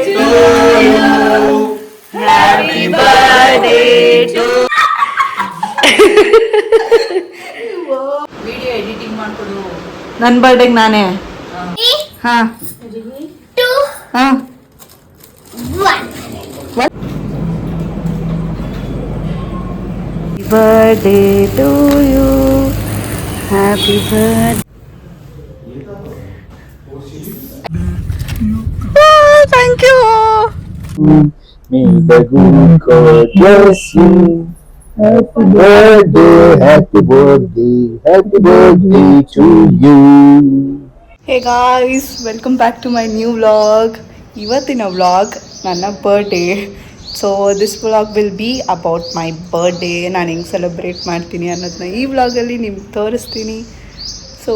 to you. Happy birthday to video editing ಮಾಡ್ಕೊಡು. ನನ್ನ ಬರ್ಡೇಗೆ ನಾನೇ. ಹಾ ಹಾ birthday to you. Happy birthday. Oh, thank you. May the good God bless you. Happy birthday, happy birthday, happy birthday to you. Hey guys, welcome back to my new vlog. ಇವತ್ತಿನ vlog ನನ್ನ birthday. So this vlog will be about my birthday. ನಾನು ಹೆಂಗೆ celebrate ಮಾಡ್ತೀನಿ ಅನ್ನೋದನ್ನ ಈ ವ್ಲಾಗಲ್ಲಿ ನಿಮ್ಗೆ ತೋರಿಸ್ತೀನಿ. ಸೊ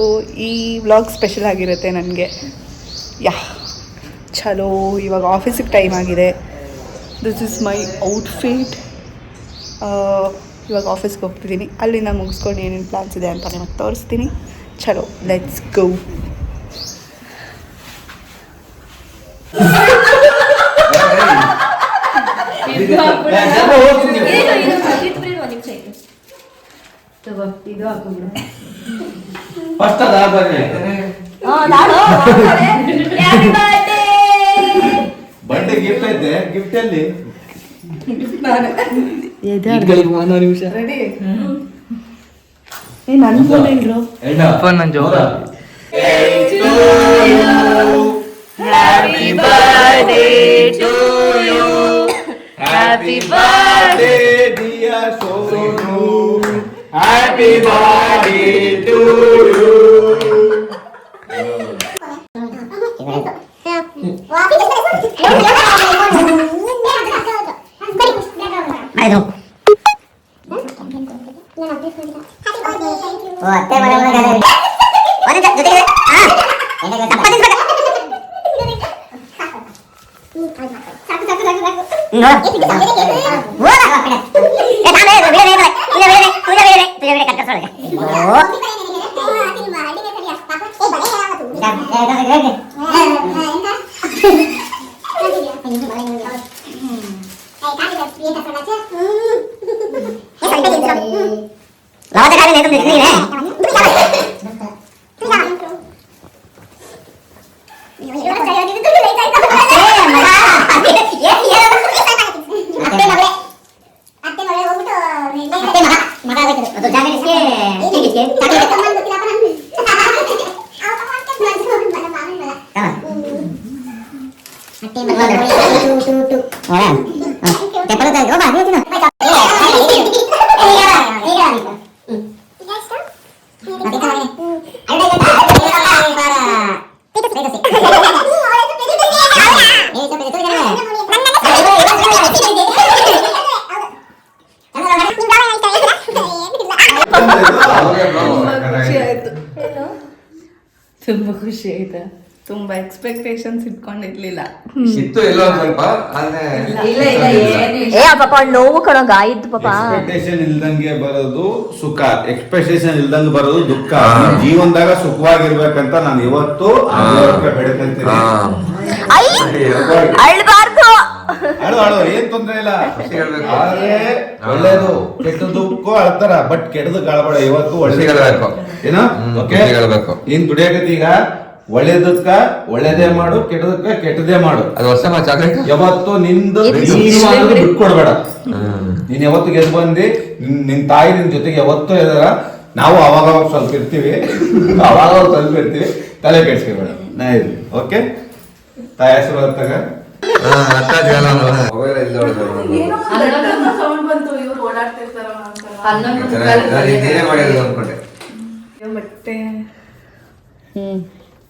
ಈ ವ್ಲಾಗ್ ಸ್ಪೆಷಲ್ ಆಗಿರುತ್ತೆ ನನಗೆ. ಚಲೋ ಇವಾಗ ಆಫೀಸಿಗೆ ಟೈಮ್ ಆಗಿದೆ. This is my outfit. ಇವಾಗ ಆಫೀಸ್ಗೆ ಹೋಗ್ತಿದ್ದೀನಿ. ಅಲ್ಲಿಂದ ಮುಗಿಸ್ಕೊಂಡು ಏನೇನು ಪ್ಲ್ಯಾನ್ಸ್ ಇದೆ ಅಂತ ನಿಮಗೆ ತೋರಿಸ್ತೀನಿ. ಚಲೋ ಲೆಟ್ಸ್ ಗೋ. ಬರ್ಡೇ ಗಿಫ್ಟ್ ಐತೆ. ಗಿಫ್ಟ್ ಅಲ್ಲಿ ನಿಮಿಷ ರೆಡಿ. ನನ್ನ ಫೋನ್ ಇಲ್ರು ನನ್ನ ಜೋರ. Happy birthday to you. Happy birthday dear Sonu. Happy birthday to you. ತುಂಬ ಖುಷಿ ಆಯ್ತಾ? ತುಂಬಾ ಎಕ್ಸ್ಪೆಕ್ಟೇಷನ್ಸ್ ಇಟ್ಕೊಂಡಿರ್ಲಿಲ್ಲ. ಇತ್ತು ಎಲ್ಲೋ ಸ್ವಲ್ಪ ಪಾಪ ನೋವು ಕಣೋ ಗಾಯದ್ದು ಪಾಪ. ಎಕ್ಸ್ಪೆಕ್ಟೇಷನ್ ಇಲ್ದಂಗೆ ಬರೋದು ಸುಖ, ಎಕ್ಸ್ಪೆಕ್ಟೇಷನ್ ಇಲ್ದಂಗೆ ಬರೋದು ದುಃಖ. ಜೀವನದಾಗ ಸುಖವಾಗಿರ್ಬೇಕಂತ ನಾನು ಇವತ್ತು ಬೆಳಕಂತೀನಿ. ಅಳ್ಬಾರ್ದು, ಅಳು ಏನ್ ತೊಂದ್ರೆ ಇಲ್ಲ. ಆದ್ರೆ ಒಳ್ಳೇದು ಕೆಟ್ಟದಕ್ಕೂ ಅಳ್ತಾರ, ಬಟ್ ಕೆಟ್ಟದಕ್ಕೆ ಅಳಬೇಡ. ಇವತ್ತು ಒಳ್ಳೇದು ಏನೋ ಏನ್ ದುಡಿಯಾಕತಿ. ಈಗ ಒಳ್ಳೇದಕ್ಕ ಒಳ್ಳೇದೇ ಮಾಡು, ಕೆಟ್ಟದಕ್ಕ ಕೆಟ್ಟದೇ ಮಾಡು. ಅದು ವರ್ಷ ಯಾವತ್ತು ನಿಂದು ಬಿಟ್ಕೊಡ್ಬೇಡ. ನೀನ್ ಯಾವತ್ತು ಗೆದ್ದು ಬಂದಿ, ನಿನ್ ತಾಯಿ ನಿನ್ ಜೊತೆಗೆ ಯಾವತ್ತೂ ಇದಾರ. ನಾವು ಅವಾಗ ಸ್ವಲ್ಪ ಇರ್ತೀವಿ, ಅವಾಗ ಸ್ವಲ್ಪ ಇರ್ತೀವಿ. ತಲೆ ಕೆಡ್ಸ್ಕೊಬೇಡ. ನಾ ಇರ್ಲಿ. ಓಕೆ, ತಾಯಿ ಹೆಸರು ಅಂತಾಗ ಬಟ್ಟೆ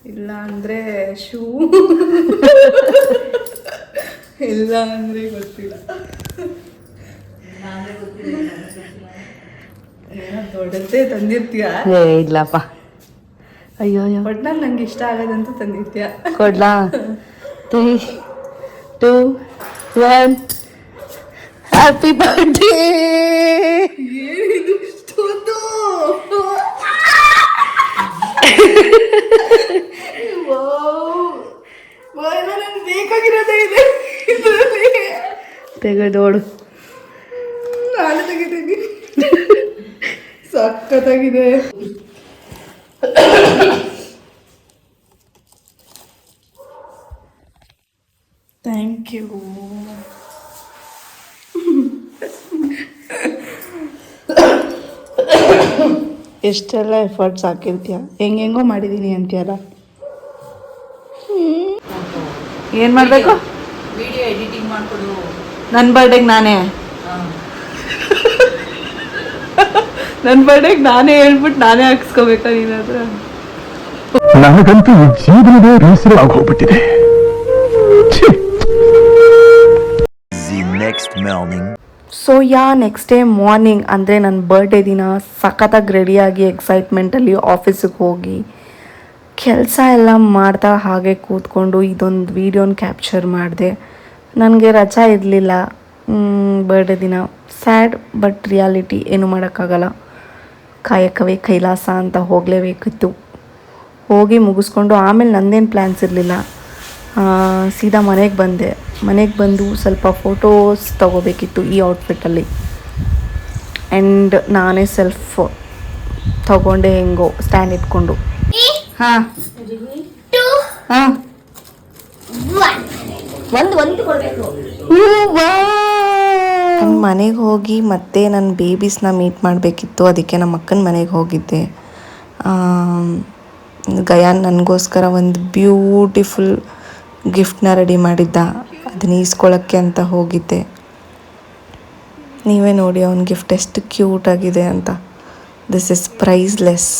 ಇಲ್ಲ ಅಂದ್ರೆ ಶೂ, ಇಲ್ಲ ಅಂದ್ರೆ ಗೊತ್ತಿಲ್ಲ. ಏನೋ ದೊಡ್ಡದೇ ತಂದಿರ್ತೀಯ? ಇಲ್ಲಪ್ಪ. ಅಯ್ಯೋ ಒಟ್ನಲ್ಲಿ ನಂಗೆ ಇಷ್ಟ ಆಗೋದಂತೂ ತಂದಿರ್ತೀಯ. ಕೊಡ್ಲಾ? 3, 2, 1. Happy birthday. ಏನಿದು ಇಷ್ಟೊಂದು? ನನಗೆ ಬೇಕಾಗಿರೋದೇ ಇದೆ ಇದರಲ್ಲಿ. ತೆಗೆದೋಡು. ನಾನು ತೆಗಿತೀನಿ. ಸಖತ್ತಾಗಿದೆ. Thank you. ಎಷ್ಟೆಲ್ಲ ಎಫರ್ಟ್ಸ್ ಹಾಕಿರ್ತೀಯ, ಹೆಂಗೆಂಗೋ ಮಾಡಿದ್ದೀನಿ ಅಂತೀಯಲ್ಲ. ಏನು ಮಾಡಬೇಕು? ವಿಡಿಯೋ ಎಡಿಟಿಂಗ್ ಮಾಡ್ಕೊಡು. ನನ್ನ ಬರ್ಡೇಗೆ ನಾನೇ ನನ್ನ ಬರ್ಡೇಗೆ ನಾನೇ ಹೇಳ್ಬಿಟ್ಟು ನಾನೇ ಹಾಕ್ಸ್ಕೋಬೇಕಾ ನಿನ್ನ ಹತ್ರ? ನನಗಂತೂ ಈ ಜೀವನವೇ ಬೇಸರ ಆಗೋಗ್ಬಿಟ್ಟಿದೆ. ಸೊ ನೆಕ್ಸ್ಟ್ ಡೇ ಮಾರ್ನಿಂಗ್ ಅಂದರೆ ನನ್ನ ಬರ್ಡೇ ದಿನ ಸಖತ್ತಾಗಿ ರೆಡಿಯಾಗಿ ಎಕ್ಸೈಟ್ಮೆಂಟಲ್ಲಿ ಆಫೀಸಿಗೆ ಹೋಗಿ ಕೆಲಸ ಎಲ್ಲ ಮಾಡ್ತಾ ಹಾಗೆ ಕೂತ್ಕೊಂಡು ಇದೊಂದು ವೀಡಿಯೋನ ಕ್ಯಾಪ್ಚರ್ ಮಾಡಿದೆ. ನನಗೆ ರಜಾ ಇರಲಿಲ್ಲ ಬರ್ಡೇ ದಿನ. ಸ್ಯಾಡ್ ಬಟ್ ರಿಯಾಲಿಟಿ, ಏನು ಮಾಡೋಕ್ಕಾಗಲ್ಲ. ಕಾಯಕವೇ ಕೈಲಾಸ ಅಂತ ಹೋಗಲೇಬೇಕಿತ್ತು. ಹೋಗಿ ಮುಗಿಸ್ಕೊಂಡು ಆಮೇಲೆ ನಂದೇನು ಪ್ಲ್ಯಾನ್ಸ್ ಇರಲಿಲ್ಲ. ಸೀದಾ ಮನೆಗೆ ಬಂದೆ. ಮನೆಗೆ ಬಂದು ಸ್ವಲ್ಪ ಫೋಟೋಸ್ ತೊಗೋಬೇಕಿತ್ತು ಈ ಔಟ್ಫಿಟ್ಟಲ್ಲಿ. ಆ್ಯಂಡ್ ನಾನೇ ಸೆಲ್ಫ್ ತಗೊಂಡೆ, ಹೆಂಗೋ ಸ್ಟ್ಯಾಂಡ್ ಇಟ್ಕೊಂಡು. ಹಾಂ ಹಾಂ ಒಂದು ಕೊಡಬೇಕು. ನನ್ನ ಮನೆಗೆ ಹೋಗಿ ಮತ್ತೆ ನನ್ನ ಬೇಬೀಸ್ನ ಮೀಟ್ ಮಾಡಬೇಕಿತ್ತು. ಅದಕ್ಕೆ ನಮ್ಮ ಅಕ್ಕನ ಮನೆಗೆ ಹೋಗಿದ್ದೆ. ಗಯಾನ್ ನನಗೋಸ್ಕರ ಒಂದು ಬ್ಯೂಟಿಫುಲ್ ಗಿಫ್ಟ್ನ ರೆಡಿ ಮಾಡಿದ್ದ. ಅದನ್ನ ಈಸ್ಕೊಳ್ಳೋಕ್ಕೆ ಅಂತ ಹೋಗಿದ್ದೆ. ನೀವೇ ನೋಡಿ ಅವನ ಗಿಫ್ಟ್ ಎಷ್ಟು ಕ್ಯೂಟಾಗಿದೆ ಅಂತ. This is priceless.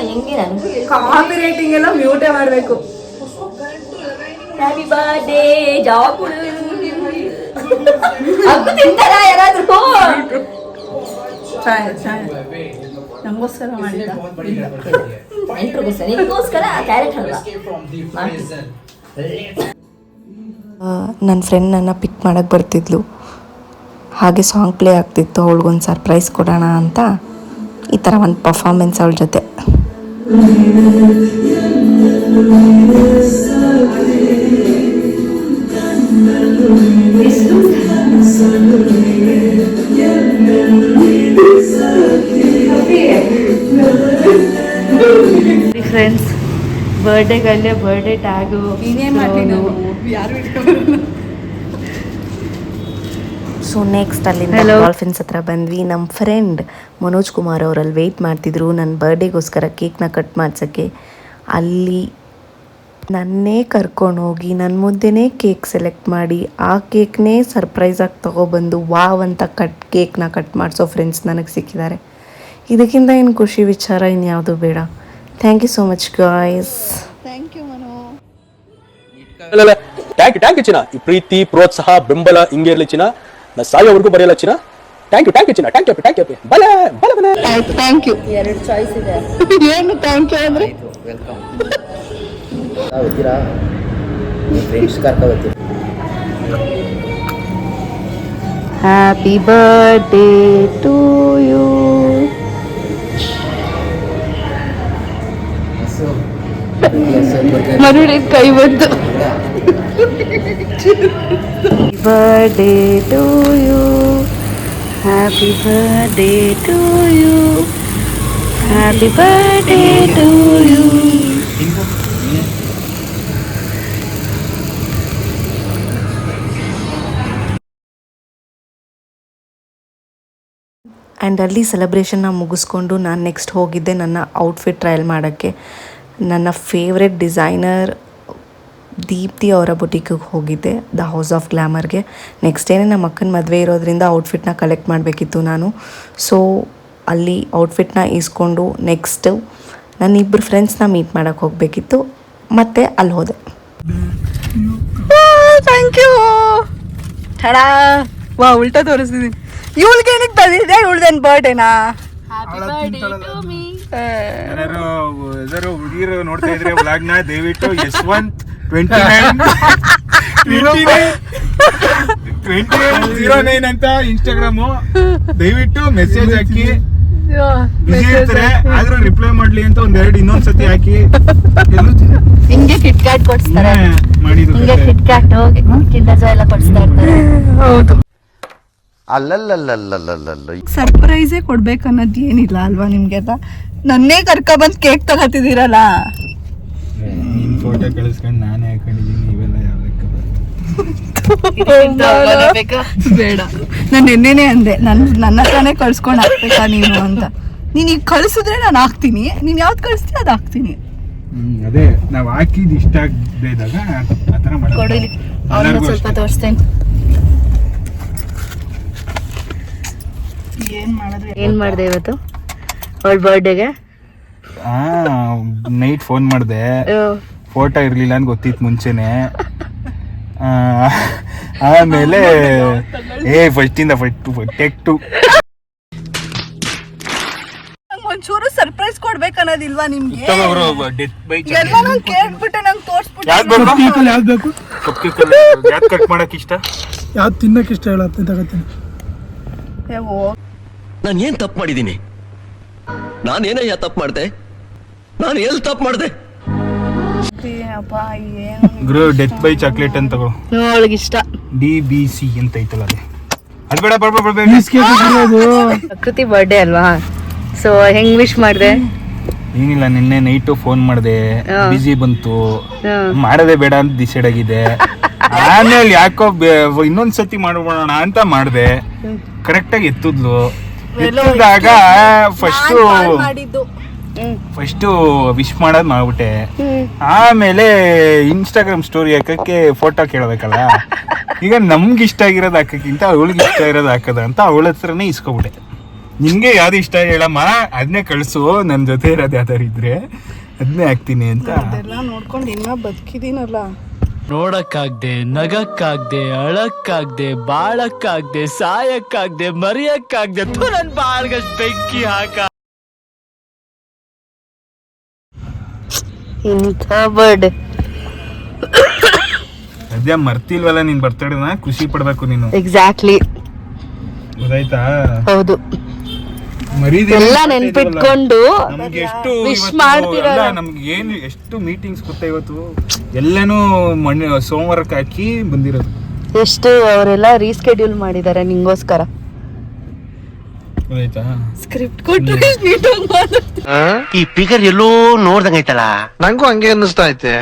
ಹೆಂಗೆ ನಾನು ಕಾಪಿ ರೈಟಿಂಗ್ ಎಲ್ಲ ಮ್ಯೂಟೇ ಮಾಡಬೇಕು. ಹ್ಯಾಪಿ ಬರ್ಡೇ ಜಾಬ್ ಅಪ್ಪು ತಿಂತಾರ ಯಾರಾದ್ರೂ? ನಮಗೋಸ್ಕರ ಮಾಡಿದ್ದ. ನೆಂಟ್ರಿಗೋಸ್ಕರ, ನಿಮಗೋಸ್ಕರ ಕ್ಯಾರೆಟ್ ಹಲ್ವಾ. ನನ್ನ ಫ್ರೆಂಡ್ ನನ್ನ ಪಿಕ್ ಮಾಡೋಕ್ಕೆ ಬರ್ತಿದ್ಲು. ಹಾಗೆ ಸಾಂಗ್ ಪ್ಲೇ ಆಗ್ತಿತ್ತು. ಅವಳಿಗೊಂದು ಸರ್ಪ್ರೈಸ್ ಕೊಡೋಣ ಅಂತ ಈ ಥರ ಒಂದು ಪರ್ಫಾರ್ಮೆನ್ಸ್ ಅವಳ ಜೊತೆ. ಫ್ರೆಂಡ್ಸ್, ಬರ್ಡೇಗಲ್ಲೇ ಬರ್ಡೇ ಟ್ಯಾಗು ಸೊ ನೆಕ್ಸ್ಟ್ ಅಲ್ಲಿಂದ ಡಾಲ್ಫಿನ್ಸ್ ಹತ್ರ ಬಂದ್ವಿ. ನಮ್ಮ ಫ್ರೆಂಡ್ ಮನೋಜ್ ಕುಮಾರ್ ಅವರಲ್ಲಿ ವೆಯ್ಟ್ ಮಾಡ್ತಿದ್ರು ನನ್ನ ಬರ್ಡೇಗೋಸ್ಕರ ಕೇಕ್ನ ಕಟ್ ಮಾಡ್ಸೋಕ್ಕೆ. ಅಲ್ಲಿ ನನ್ನೇ ಕರ್ಕೊಂಡು ಹೋಗಿ ನನ್ನ ಮುದ್ದೆನೇ ಕೇಕ್ ಸೆಲೆಕ್ಟ್ ಮಾಡಿ ಆ ಕೇಕ್ನೇ ಸರ್ಪ್ರೈಸಾಗಿ ತೊಗೊಬಂದು ವಾವ್ ಅಂತ ಕೇಕ್ನ ಕಟ್ ಮಾಡಿಸೋ ಫ್ರೆಂಡ್ಸ್ ನನಗೆ ಸಿಕ್ಕಿದ್ದಾರೆ. ಇದಕ್ಕಿಂತ ಏನು ಖುಷಿ ವಿಚಾರ ಇನ್ಯಾವುದು ಬೇಡ. Thank you so much guys. Thank you Manu. Thank you ಚಿನ್ನ. ಈ ಪ್ರೀತಿ ಪ್ರೋತ್ಸಾಹ ಬೆಂಬಲ ಹಿಂಗೆ ಇರಲಿ ಚಿನ್ನ. ನಾ ಸಾಯೋವರೆಗೂ ಬರೆಯಲ್ಲ ಚಿನ್ನ. ಥ್ಯಾಂಕ್ ಯು ಚಿನ್ನ. ಥ್ಯಾಂಕ್ ಯು ಬಲೆ ಬಲೆ. Thank you. ಎರಡು ಚಾಯ್ಸ್ ಇದೆ. ಏನು ಥ್ಯಾಂಕ್ ಯು ಅಂದರೆ ಗೊತ್ತೀರಾ, ನಿಮ್ಮ ಫ್ರೆಂಡ್ಸ್ ಕರ್ಕ ಬರ್ತೀವಿ. Happy birthday to you. Murali ಕೈ ಬಂತು. Birthday to you, happy birthday to you, happy birthday to you. And ಅಲ್ಲಿ ಸೆಲೆಬ್ರೇಷನ್ನ ಮುಗಿಸ್ಕೊಂಡು ನಾನು ನೆಕ್ಸ್ಟ್ ಹೋಗಿದ್ದೆ ನನ್ನ ಔಟ್ಫಿಟ್ ಟ್ರಯಲ್ ಮಾಡೋಕ್ಕೆ. ನನ್ನ ಫೇವ್ರೆಟ್ ಡಿಸೈನರ್ ದೀಪ್ತಿ ಅವರ ಬುಟಿಕಿಗೆ ಹೋಗಿದ್ದೆ, ದ ಹೌಸ್ ಆಫ್ ಗ್ಲಾಮರ್ಗೆ. ನೆಕ್ಸ್ಟ್ ಡೇನೇ ನಮ್ಮ ಅಕ್ಕನ ಮದುವೆ ಇರೋದ್ರಿಂದ ಔಟ್ಫಿಟ್ನ ಕಲೆಕ್ಟ್ ಮಾಡಬೇಕಿತ್ತು ನಾನು. ಸೊ ಅಲ್ಲಿ ಔಟ್ಫಿಟ್ನ ಇಸ್ಕೊಂಡು ನೆಕ್ಸ್ಟು ನನ್ನ ಇಬ್ಬರು ಫ್ರೆಂಡ್ಸ್ನ ಮೀಟ್ ಮಾಡೋಕ್ಕೆ ಹೋಗಬೇಕಿತ್ತು. ಮತ್ತು ಅಲ್ಲಿ ಹೋದೆ. Thank you. ಠಡಾ, ವಾ ಉಲ್ಟಾ ತೋರಿಸ್ತಿದ್ದೀನಿ. ಇವಳಿಗೆ ಏನಕ್ಕೆ ಬಂದಿದೆ? ಇವಳ್ದೇನು ಬರ್ಡೇನಾ? ಯಾರು ಹುಡುಗಿರು ನೋಡ್ತಾ ಇದ್ರೆ ವ್ಲಾಗ್ನ ದಯವಿಟ್ಟು ಯಶವಂತ್ 2909 ಅಂತ ಇನ್ಸ್ಟಾಗ್ರಾಮು, ದಯವಿಟ್ಟು ಮೆಸೇಜ್ ಹಾಕಿ ಬಿಸಿ ಇರ್ತಾರೆ ಆದ್ರೂ ರಿಪ್ಲೈ ಮಾಡ್ಲಿ ಅಂತ ಇನ್ನೊಂದ್ಸತಿ ಹಾಕಿ ಹಿಂಗೆ ಕಿಟ್ ಕ್ಯಾಟ್ ಕೊಡ್ಸ್ತಾರೆ, ಮಾಡಿದ್ರು ಹಿಂಗೆ ಕಿಟ್ ಕ್ಯಾಟ್ ಕಿಂಡರ್ ಜಾಯ್ ಎಲ್ಲ ಕೊಡಿಸ್ತಾ ಇರ್ತಾರೆ. ಹೌದು, ಅಲ್ಲಲ್ಲಲ್ಲಲ್ಲಲ್ಲಲ್ಲ ಸರ್ಪ್ರೈಸೇ ಕೊಡ್ಬೇಕು ಅನ್ನೋದು ಏನಿಲ್ಲ ಅಲ್ವಾ ನಿಮ್ಗೆಲ್ಲ. ನನ್ನೇ ಕರ್ಕೊಬಂದ್ ಕೇಕ್ ತಗೋತಿದ್ದೀರಲ್ಲ. ನಿನ್ ಫೋಟೋ ಕಳಿಸ್ಕೊಂಡು ನಾನೇ ಹಾಕೊಂಡಿದೀನಿ, ಇವೆಲ್ಲ ಬೇಡ, ನಾನು ನಿನ್ನೆನೆ ಅಂದೆ ನನ್ನ ಹತ್ರನೇ ಕಳ್ಸ್ಕೊಂಡು ಹಾಕ್ಬೇಕಾ ನೀನು ಅಂತ. ನೀನ್ ಈಗ ಕಳ್ಸಿದ್ರೆ ನಾನು ಹಾಕ್ತೀನಿ, ನೀನ್ ಯಾವ್ದು ಕಳಿಸ್ತೀಯ ಅದು ಹಾಕ್ತೀನಿ. ಅದೇ ನಾವ್ ಹಾಕಿದ್ ಇಷ್ಟ ಆಗದೆ ಇದ್ದಾಗ ಆತರ ಕೊಡಿಲಿ, ಅವ್ರನ್ನ ಸ್ವಲ್ಪ ತೋರಿಸ್ತೇನೆ. ಏನ್ ಮಾಡಿದೆ ಇವತ್ತು ಅವಳ ಬರ್ಡೇಗೆ? ನೈಟ್ ಫೋನ್ ಮಾಡಿದೆ, ಫೋಟೋ ಇರ್ಲಿಲ್ಲ ಅಂತ ಗೊತ್ತಿತ್ತು ಮುಂಚೆನೆ. ಆಮೇಲೆ ಫಸ್ಟ್ ಟೇಕ್ ಟು ಒಂಚೂರು ಸರ್ಪ್ರೈಸ್ ಕೊಡ್ಬೇಕು ಅನ್ನೋದಿಲ್ವಾ ನಿಮ್ಗೆ? ಎಲ್ಲ ನಂಗೆ ಕೇಳ್ಬಿಟ್ಟೆ, ನಂಗೆ ತೋರ್ಸ್ಬಿಟ್ಟೆ. ಯಾವ್ದು ಕಟ್ ಮಾಡಕ್ ಇಷ್ಟ, ಯಾವ್ದು ತಿನ್ನಕ್ಕೆ ಇಷ್ಟ ಹೇಳತ್ತೆ ತಗೋತೀನಿ. ನಾನು ಏನ್ ತಪ್ಪು ಮಾಡಿದ್ದೀನಿ? ನಾನೇನಯ್ಯ ತಪ್ಪು ಮಾಡಿದೆ? ನಾನು ಎಲ್ಲಿ ತಪ್ಪು ಮಾಡಿದೆ? ಗುರು ಡೆತ್ ಬೈ ಚಾಕ್ಲೇಟ್ ಅಂತ ತಗೋ, ಅವಳಿಗೆ ಇಷ್ಟ. DBC ಅಂತ ಐತಲ್ಲ ಅದು ಬೇಡ. ಪ್ರಕೃತಿ ಬರ್ಡೇ ಅಲ್ವಾ, ಸೊ ಹೆಂಗ್ ವಿಶ್ ಮಾಡಿದೆ? ಏನಿಲ್ಲ, ನಿನ್ನೆ ನೈಟು ಫೋನ್ ಮಾಡಿದೆ, ಬಿಸಿ ಬಂತು, ಮಾಡದೆ ಬೇಡ ಅಂತ ಡಿಸೈಡ್ ಆಗಿದೆ. ಆಮೇಲೆ ಯಾಕೋ ಇನ್ನೊಂದ್ಸತಿ ಮಾಡ್ಬೋಣ ಅಂತ ಮಾಡಿದೆ. ಕರೆಕ್ಟಾಗಿ ಎತ್ತಿದ್ಲು. ಎತ್ತಿದಾಗ ಫಸ್ಟು ವಿಶ್ ಮಾಡೋದು ಮಾಡ್ಬಿಟ್ಟೆ. ಆಮೇಲೆ ಇನ್ಸ್ಟಾಗ್ರಾಮ್ ಸ್ಟೋರಿ ಹಾಕಕ್ಕೆ ಫೋಟೋ ಕೇಳಬೇಕಲ್ಲ. ಈಗ ನಮ್ಗೆ ಇಷ್ಟ ಆಗಿರೋದು ಹಾಕಕ್ಕಿಂತ ಅವಳಿಗೆ ಇಷ್ಟ ಇರೋದು ಹಾಕದ ಅಂತ ಅವಳ ಹತ್ರನೇ ಇಸ್ಕೊಬಿಟ್ಟೆ. ನಿನ್ಗೆ ಯಾವ್ದು ಇಷ್ಟ ಹೇಳಮ್ಮ, ಅದನ್ನೇ ಕಳ್ಸು, ನನ್ನ ಜೊತೆ ಇರೋದು ಯಾವ್ದಾರು ಇದ್ರೆ ಅದನ್ನೇ ಹಾಕ್ತೀನಿ ಅಂತ. ಅದೆಲ್ಲ ನೋಡ್ಕೊಂಡು ಇನ್ನ ಬದುಕಿದೀನಲ್ಲ. ನೋಡಕ್ಕಾಗ್ದೆ, ನಗಕ್ಕಾಗ್ದೆ, ಅಳಕ್ಕಾಗ್ದೆ, ಬಾಳಕ್ಕಾಗ್ದೆ, ಸಾಯಕ್ಕಾಗ್ದೆ, ಮರಿಯಕ್ಕಾಗ್ದೆ, ನನ್ ಬಾಳ್ಗಷ್ಟು ಬೆಂಕಿ ಹಾಕ. ಇಂಥ ಬರ್ಡೇ ಸದ್ಯ ಮರ್ತಿಲ್ವಲ್ಲ ನಿನ್ ಬರ್ತಡೇನ, ಖುಷಿ ಪಡ್ಬೇಕು ನೀನು. ಎಕ್ಸಾಕ್ಟ್ಲಿ, ಗೊತ್ತಾಯ್ತಾ? ಹೌದು. ಎಲ್ಲ ನೆನ್ಪಿಟ್ಕೊಂಡು ವಿಶ್ ಮಾಡ್ತಿರಲ್ಲ. ನಮ್ಗೆ ಏನು ಎಷ್ಟು ಮೀಟಿಂಗ್ಸ್ ಗೊತ್ತಾ ಇವತ್ತು, ಎಲ್ಲಾನು ಸೋಮವಾರಕ್ಕೆ ಹಾಕಿ ಬಂದಿರೋದು. ಎಷ್ಟು ಅವರೆಲ್ಲ ರೀಸ್ಕೆಡ್ಯೂಲ್ ಮಾಡಿದ್ದಾರೆ ನಿಂಗೋಸ್ಕರ. ಗೊತ್ತಾಯ್ತಾ? ಸ್ಕ್ರಿಪ್ಟ್ ಕೊಟ್ಟು ಈ ಫಿಗರ್ ಎಲ್ಲೋ ನೋಡ್ದಂಗೈತಲ್ಲ, ನಂಗೂ ಹಂಗೆ ಅನ್ನಿಸ್ತಾ ಐತೆ.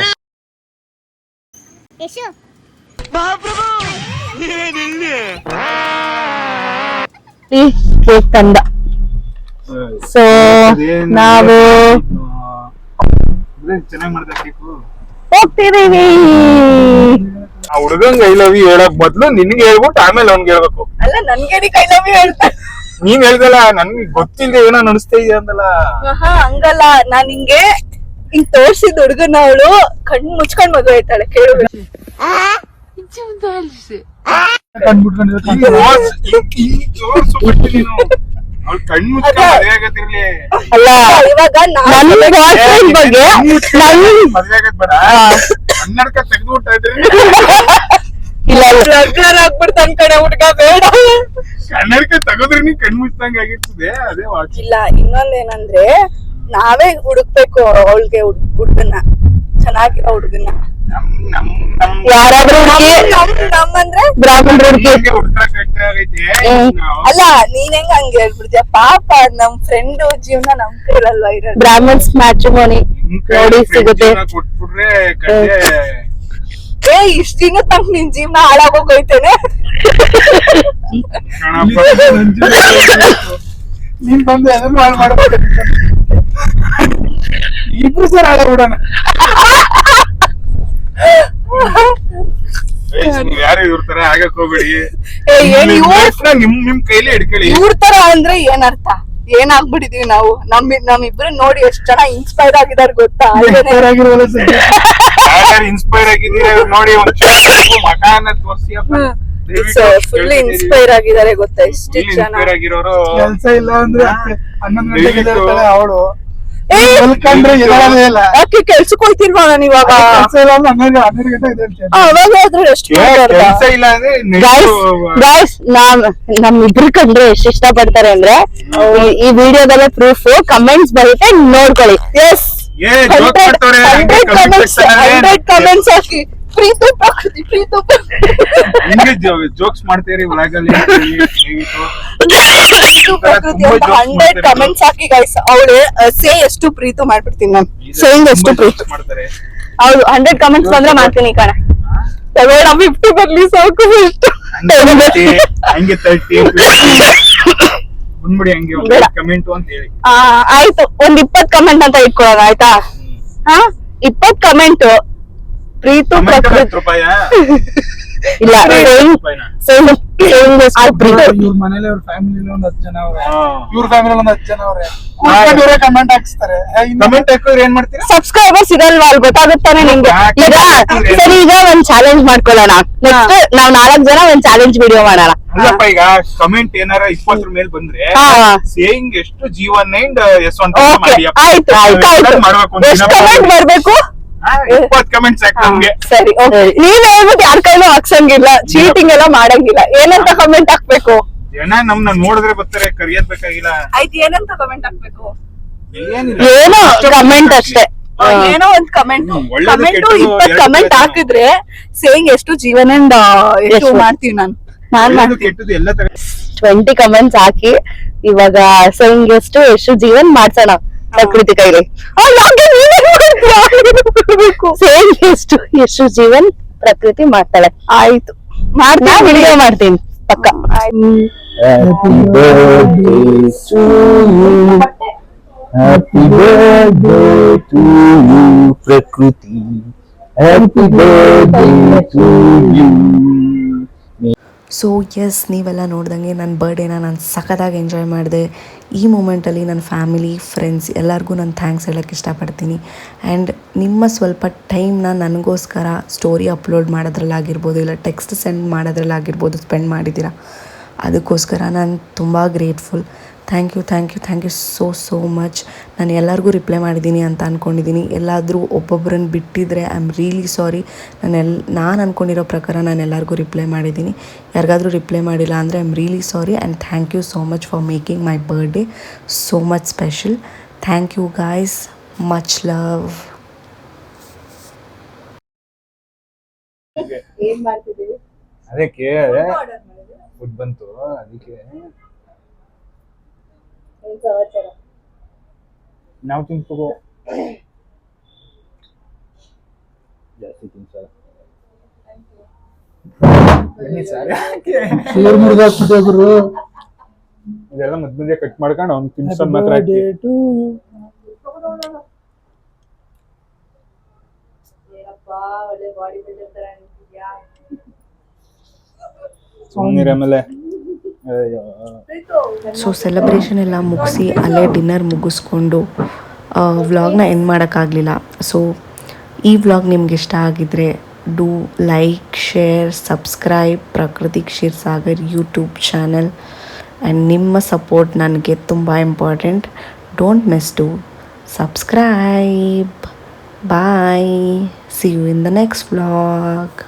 ಕೇಕ್ ತಂದ. ಸೊ ನಾವು ಚೆನ್ನಾಗಿ ಮಾಡ್ದೆ ಕೇಕು. ಹೋಗ್ತಿದೀವಿ. ಆ ಹುಡುಗಂಗ್ ಐ ಲವ್ ಯು ಹೇಳಕ್ ಬದ್ಲು ನಿನ್ಗೆ ಹೇಳ್ಬಿಟ್ಟು ಆಮೇಲೆ ಅವ್ನ್ಗೆ ಹೇಳ್ಬೇಕು. ಅಲ್ಲ, ನನ್ಗೆ ಕೈ ಲವ್ ಯು ಹೇಳ್ತಾ. ನೀನ್ ಹೇಳ್ದಲ್ಲ, ನನ್ಗೆ ಗೊತ್ತಿಲ್ದೆ ಏನೋ ನಡೆಸ್ತಾ ಇದೆಯಾ ಅಂದಲ್ಲ. ಹಂಗಲ್ಲ, ನಾನ್ ಹಿಂಗೆ ಹಿಂಗ್ ತೋರ್ಸಿದ್ ಹುಡುಗನ ಅವಳು ಕಣ್ಣು ಮುಚ್ಕೊಂಡ್ ಮದುವೆ ಆಯ್ತಾಳೆ. ಕೇಳಬೇಕು ಅವ್ಳು ಕಣ್ಣು ಮುಚ್ಕೊಂಡ್ ಮದುವೆ ಆಗತ್ತಿರ್ಲಿ. ಅಲ್ಲ, ಇವಾಗ ನನ್ನ ಬಾಯ್ಫ್ರೆಂಡ್ ಬಗ್ಗೆ ಮದುವೆ ಆಗತ್ ಬೇಡ, ಕನ್ನಡಕ ತೆಗೆದ್ಬಿಟ್ಟ ಇಲ್ಲ ಆಗ್ಬಿಡ್ತಾನ ಕಡೆ ಹುಡ್ಗ. ಬೇಡ, ಕನ್ನಡಕ ತೆಗೆದ್ರೆ ನೀ ಕಣ್ಣು ಮುಚ್ದಂಗ ಆಗಿರ್ತದೆ. ಅದೇ ವಾಚ್ ಇಲ್ಲ. ಇನ್ನೊಂದೇನಂದ್ರೆ ನಾವೇ ಹುಡುಕ್ಬೇಕು ಅವಳಿಗೆ ಹುಡ್ಗನ್ನ, ಚೆನ್ನಾಗಿರೋ ಹುಡ್ಗನ್ನ. ಯಾರಾದ್ರೂ ನಮ್ಮಂದ್ರೆ ಬ್ರಾಹ್ಮಣ ಹುಡುಗಿ. ಅಲ್ಲ, ನೀನ್ ಹೆಂಗ ಹಂಗೆ ಹೇಳ್ಬಿಡ್ತೀಯ? ಪಾಪ ನಮ್ ಫ್ರೆಂಡ್ ಜೀವನ ನಮ್ ಕೈಲಲ್ವಾ ಇರೋದು. ಬ್ರಾಹ್ಮಣ್ಸ್ ಮ್ಯಾಟ್ರಿಮೋನಿ ನೋಡಿ ಸಿಗುತ್ತೆ. ಕೊಟ್ಬಿಟ್ರೆ ಇಷ್ಟ ದಿನ ತನಕ ನಿನ್ ಜೀವನ ಹಾಳಾಗೋಗೈತೇನೆ. ನೀನ್ ಬಂದು ಅದನ್ನು ಹಾಳು ಮಾಡ್ಬೇಕು. ಇಬ್ರು ಸರ್ ಹಾಳಾಗ್ಬಿಡೋಣ. ನೀವ್ ಯಾರು ಇವ್ರ ತರ ಆಗಕ್ ಹೋಗ್ಬೇಡಿ. ನಿಮ್ ಕೈಲಿ ಹಿಡ್ಕೊಳ್ಳಿ. ಇವ್ರ ತರ ಅಂದ್ರೆ ಏನರ್ಥ? ಏನಾಗ್ಬಿಟ್ಟಿದೀವಿ ನಾವು. ನಮ್ಮಿಬ್ರು ನೋಡಿ ಎಷ್ಟ್ ಜನ ಇನ್ಸ್ಪೈರ್ ಆಗಿದಾರೆ ಗೊತ್ತಾ? ಇನ್ಸ್ಪೈರ್ ಆಗಿದ್ದೀರಾ ನೋಡಿ, ಮಕಾನ ತೋರ್ಸಿ ಫುಲ್ ಇನ್ಸ್ಪೈರ್ ಆಗಿದ್ದಾರೆ ಗೊತ್ತಾ? ಇಷ್ಟು ಜನ ಆಗಿರೋರು ಕೆಲ್ಸ ಇಲ್ಲ ಅಂದ್ರೆ 11 ಗಂಟೆಗೆ ಅವಳು ಯಾಕೆ ಕೆಲ್ಸಕ್ಕೆ ಹೋಯ್ತಿಲ್ವಾ ನಾನು ಇವಾಗ? ಅವಾಗ ಹೋದ್ರೆ ಎಷ್ಟು ಕೆಲಸ ಇಲ್ಲ ಅಂದ್ರೆ ಗಾಯ್ಸ್ ನಮ್ಮಿಬ್ರು ಕಂಡ್ರೆ ಎಷ್ಟು ಇಷ್ಟ ಪಡ್ತಾರೆ ಅಂದ್ರೆ ಈ ವಿಡಿಯೋದಲ್ಲೇ ಪ್ರೂಫ್ ಕಮೆಂಟ್ಸ್ ಬರುತ್ತೆ ನೋಡ್ಕೊಳ್ಳಿ. ಎಸ್ 100 ಕಮೆಂಟ್ಸ್ ಹಾಕಿ ಪ್ರೀತು ಪ್ರಕೃತಿ ಪ್ರೀತು ಜೋಕ್ಸ್ ಮಾಡ್ತೀರಿ ಒಳಗಲ್ಲಿ 100 ಕಮೆಂಟ್ಸ್ ಹಾಕಿ ಗೈಸ್. ಅವಳು ಸೇ ಎಷ್ಟು ಪ್ರೀತು ಮಾಡ್ಬಿಡ್ತೀನಿ ನಾನು. ಸೇಯಿಂಗ್ ಎಷ್ಟು ಪ್ರೀತು ಮಾಡ್ತಾರೆ. ಹೌದು 100 ಕಮೆಂಟ್ಸ್ ಬಂದ್ರೆ ಮಾಡ್ತೀನಿ ಕಣ. 50 ಬರ್ಲಿ ಸಾಕು. ಹಂಗೆ 30 ಬಂದ್ಬಿಡಿ ಹಂಗೆ ಕಮೆಂಟ್ ಅಂತ ಹೇಳಿ. ಆಯ್ತು, ಒಂದ್ 20 ಕಮೆಂಟ್ ಅಂತ ಇಟ್ಕೊಳ್ಳೋಣ ಆಯ್ತಾ? 20 ಕಮೆಂಟ್ ಪ್ರೀತು ಪ್ರಕೃತಿ ಇಲ್ಲ ಇವ್ರ ಮನೇಲಿ ಅವ್ರ ಫ್ಯಾಮಿಲಿ ಒಂದ್ 10 ಜನ ಅವ್ರೆ, ಇವ್ರ ಫ್ಯಾಮಿಲಿ ಒಂದ್ 10 ಜನ ಅವ್ರೆ. ಕಮೆಂಟ್ ಹಾಕ್ಸ್ತಾರೆ. ಕಮೆಂಟ್ ಹಾಕಿದ್ರೆ ಏನ್ ಮಾಡ್ತೀರಾ? ಸಬ್ಸ್ಕ್ರೈಬರ್ಸ್ ಇರಲ್ವಾ ಅಲ್ಲಿ ಗೊತ್ತಾಗುತ್ತಾನೆ ನಿಮ್ಗೆ. ಈಗ ಸರಿ, ಈಗ ಒಂದ್ ಚಾಲೆಂಜ್ ಮಾಡ್ಕೊಳ್ಳೋಣ. ನೆಕ್ಸ್ಟ್ ನಾವ್ 4 ಜನ ಒಂದ್ ಚಾಲೆಂಜ್ ವಿಡಿಯೋ ಮಾಡೋಣ. ಅಲ್ಲಪ್ಪ, ಈಗ ಕಮೆಂಟ್ ಏನಾರ 20 ಮೇಲೆ ಬಂದ್ರೆ ಸೇಯಿಂಗ್ ಎಷ್ಟು ಜೀವನ್ ಅಂಡ್ ಎಸ್ ಅಂತ ಮಾಡಿ. ಆಯ್ತು ಎಷ್ಟು ಕಮೆಂಟ್ ಬರ್ಬೇಕು? 20 ಕಮೆಂಟ್ಸ್ ಹಾಕಿ ನಮ್ಗೆ. ಸರಿ, ನೀವ್ ಹೇಳ್ಬಿಟ್ಟು ಯಾರ ಕೈಲೂ ಹಾಕ್ಸಂಗಿಲ್ಲ, ಚೀಟಿಂಗ್ ಎಲ್ಲ ಮಾಡಂಗಿಲ್ಲ. ಏನಂತ ಕಮೆಂಟ್ ಹಾಕ್ಬೇಕು? ಜನ ನಮ್ನ ನೋಡಿದ್ರೆ ಬರ್ತಾರೆ, ಕರಿಯೋದ್ ಬೇಕಾಗಿಲ್ಲ. ಆಯ್ತು, ಏನಂತ ಕಮೆಂಟ್ ಹಾಕ್ಬೇಕು? ಏನೋ ಕಮೆಂಟ್ ಅಷ್ಟೇ. ಏನೋ ಒಂದ್ ಕಮೆಂಟ್ ಒಳ್ಳೇದು ಕೆಟ್ಟದ್ದು 20 ಕಮೆಂಟ್ ಹಾಕಿದ್ರೆ ಸೇಯಿಂಗ್ ಎಷ್ಟು ಜೀವನ ಎಷ್ಟು ಮಾಡ್ತೀವಿ ನಾನು. ಒಳ್ಳೇದು ಕೆಟ್ಟದ್ದು ಎಲ್ಲ ತರ 20 ಕಮೆಂಟ್ಸ್ ಹಾಕಿ ಇವಾಗ ಸೇಯಿಂಗ್ ಎಷ್ಟು ಜೀವನ್ ಮಾಡ್ಸೋಣ ಪ್ರಕೃತಿ ಕೈಲಿ. ಸೇಯಿಂಗ್ ಎಷ್ಟು ಜೀವನ್ ಪ್ರಕೃತಿ ಮಾಡ್ತಾಳೆ. ಆಯ್ತು, ಮಾಡ್ತೀನಿ, ವಿಡಿಯೋ ಮಾಡ್ತೀನಿ ಪಕ್ಕ. Happy birthday to you. Happy birthday to you, Prakriti. Happy birthday to you. So yes, ನೀವೆಲ್ಲ ನೋಡ್ದಂಗೆ ನನ್ನ ಬರ್ಡೇನ ನಾನು ಸಖತ್ತಾಗಿ ಎಂಜಾಯ್ ಮಾಡಿದೆ. ಈ ಮೂಮೆಂಟಲ್ಲಿ ನನ್ನ ಫ್ಯಾಮಿಲಿ ಫ್ರೆಂಡ್ಸ್ ಎಲ್ಲರಿಗೂ ನಾನು ಥ್ಯಾಂಕ್ಸ್ ಹೇಳೋಕ್ಕೆ ಇಷ್ಟಪಡ್ತೀನಿ. ಆ್ಯಂಡ್ ನಿಮ್ಮ ಸ್ವಲ್ಪ ಟೈಮ್ನ ನನಗೋಸ್ಕರ ಸ್ಟೋರಿ ಅಪ್ಲೋಡ್ ಮಾಡೋದ್ರಲ್ಲಾಗಿರ್ಬೋದು, ಇಲ್ಲ ಟೆಕ್ಸ್ಟ್ ಸೆಂಡ್ ಮಾಡೋದ್ರಲ್ಲಾಗಿರ್ಬೋದು ಸ್ಪೆಂಡ್ ಮಾಡಿದ್ದೀರಾ. ಅದಕ್ಕೋಸ್ಕರ ನಾನು ತುಂಬ grateful. Thank you so much. ನಾನು ಎಲ್ಲರಿಗೂ ರಿಪ್ಲೈ ಮಾಡಿದ್ದೀನಿ ಅಂತ ಅಂದ್ಕೊಂಡಿದ್ದೀನಿ. ಎಲ್ಲಾದರೂ ಒಬ್ಬೊಬ್ಬರನ್ನು ಬಿಟ್ಟಿದ್ರೆ ಐ ಆಮ್ ರಿಯಲಿ ಸಾರಿ. ನಾನು ಅಂದ್ಕೊಂಡಿರೋ ಪ್ರಕಾರ ನಾನು ಎಲ್ಲರಿಗೂ ರಿಪ್ಲೈ ಮಾಡಿದ್ದೀನಿ. ಯಾರಿಗಾದರೂ ರಿಪ್ಲೈ ಮಾಡಿಲ್ಲ ಅಂದರೆ I am really sorry. And thank you so much for making my birthday so much special. Thank you guys, much love. ಅದಕ್ಕೆ ಫುಡ್ ಬಂತು, ಅದಕ್ಕೆ ನಾವು ತಿನ್ಕೋ ಜಾಸ್ತಿ ತಿನ್ಸಲ್ಲ. ಇದೆಲ್ಲ ಮಧ್ಯ ಕಟ್ ಮಾಡ್ಕೊಂಡು ಅವ್ನು ತಿನ್ಸೋದ್ ಮಾತ್ರ ಹಾಕಿ. ಸುಮ್ಮನಿರ ಆಮೇಲೆ. ಸೊ ಸೆಲೆಬ್ರೇಷನ್ ಎಲ್ಲ ಮುಗಿಸಿ ಅಲ್ಲೇ ಡಿನ್ನರ್ ಮುಗಿಸ್ಕೊಂಡು ವ್ಲಾಗ್ನ ಎಂಡ್ ಮಾಡೋಕ್ಕಾಗಲಿಲ್ಲ. ಸೊ ಈ ವ್ಲಾಗ್ ನಿಮ್ಗೆ ಇಷ್ಟ ಆಗಿದ್ರೆ do like, share, subscribe Prakruti Kshirsagar YouTube channel. And ನಿಮ್ಮ ಸಪೋರ್ಟ್ ನನಗೆ ತುಂಬ important. Don't miss to subscribe. Bye, see you in the next vlog.